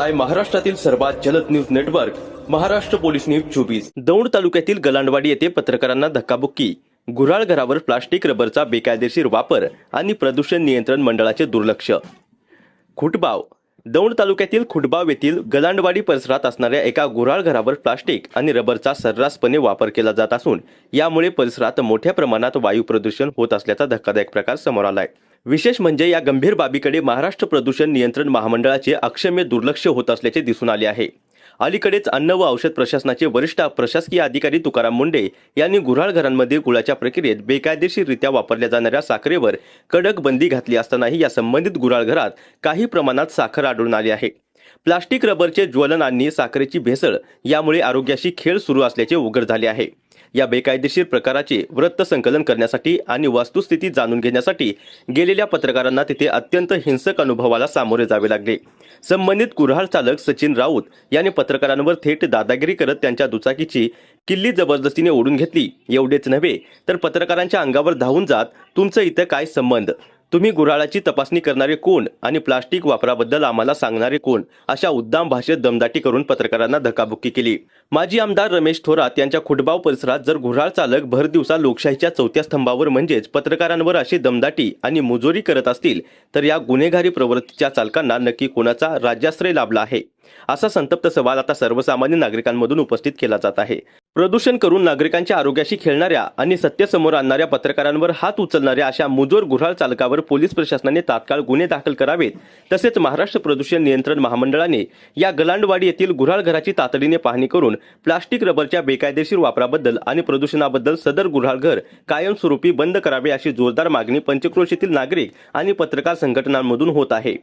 पाहताय महाराष्ट्रातील सर्वात जलद news network Maharashtra police news 24। Daund तालुक्यातील गलांडवाडी येथे पत्रकारांना धक्काबुक्की, गुऱ्हाळ घरावर प्लास्टिक रबरचा बेकायदेशीर वापर आणि प्रदूषण नियंत्रण मंडळाचे दुर्लक्ष। खुटबाव दौंड तालुक्यातील खुटबाव येथील गलांडवाडी परिसरात असणाऱ्या एका गुऱ्हाळ घरावर प्लास्टिक आणि रबरचा सर्रासपणे वापर केला जात असून यामुळे परिसरात मोठ्या प्रमाणात वायू प्रदूषण होत असल्याचा धक्कादायक प्रकार समोर आलाय। विशेष म्हणजे या गंभीर बाबीकडे महाराष्ट्र प्रदूषण नियंत्रण महामंडळाचे अक्षम्य दुर्लक्ष होत असल्याचे दिसून आले आहे। अलीकडेच अन्न व औषध प्रशासनाचे वरिष्ठ प्रशासकीय अधिकारी तुकाराम मुंडे यांनी गुऱ्हाळ घरांमध्ये गुळाच्या प्रक्रियेत बेकायदेशीररित्या वापरल्या जाणाऱ्या साखरेवर कडक बंदी घातली असतानाही या संबंधित गुऱ्हाळ घरात काही प्रमाणात साखर आढळून आली आहे। प्लास्टिक रबरचे ज्वलन आणि साखरेची भेसळ यामुळे आरोग्याशी खेळ सुरू असल्याचे उघड झाले आहे। या बेकायदेशीर प्रकाराचे वृत्त संकलन करण्यासाठी आणि वस्तुस्थिती जाणून घेण्यासाठी गेलेल्या पत्रकारांना तिथे अत्यंत हिंसक अनुभवाला सामोरे जावे लागले। संबंधित गुऱ्हाळ चालक सचिन राऊत यांनी पत्रकारांवर थेट दादागिरी करत त्यांच्या दुचाकीची किल्ली जबरदस्तीने ओढून घेतली। एवढेच नव्हे तर पत्रकारांच्या अंगावर धावून जात तुमचं इथं काय संबंध, तुम्ही गुऱ्हाळाची तपासणी करणारे कोण आणि प्लास्टिक वापराबद्दल आम्हाला सांगणारे कोण, अशा उद्दाम भाषेत दमदाटी करून पत्रकारांना धक्काबुक्की केली। माजी आमदार रमेश थोरात यांच्या खुटबाव परिसरात जर गुऱ्हाळ चालक भर दिवसा लोकशाहीच्या चौथ्या स्तंभावर म्हणजेच पत्रकारांवर अशी दमदाटी आणि मुजोरी करत असतील तर या गुन्हेगारी प्रवृत्तीच्या चालकांना नक्की कोणाचा राज्याश्रय लाभला आहे, असा संतप्त सवाल आता सर्वसामान्य नागरिकांमधून उपस्थित केला जात आहे। प्रदूषण करून नागरिकांच्या आरोग्याशी खेळणाऱ्या आणि सत्य समोर आणणाऱ्या पत्रकारांवर हात उचलणाऱ्या अशा मुजोर गुऱ्हाळ चालकावर पोलीस प्रशासनाने तात्काळ गुन्हे दाखल करावेत। तसेच महाराष्ट्र प्रदूषण नियंत्रण महामंडळाने या गलांडवाडी येथील गुऱ्हाळ घराची तातडीने पाहणी करून प्लास्टिक रबरच्या बेकायदेशीर वापराबद्दल आणि प्रदूषणाबद्दल सदर गुऱ्हाळ घर कायमस्वरूपी बंद करावे अशी जोरदार मागणी पंचक्रोशीतील नागरिक आणि पत्रकार संघटनांमधून होत आहे।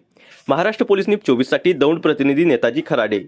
महाराष्ट्र पोलीस न्यूज 24 साठी दौंड प्रतिनिधी नेताजी खराडे।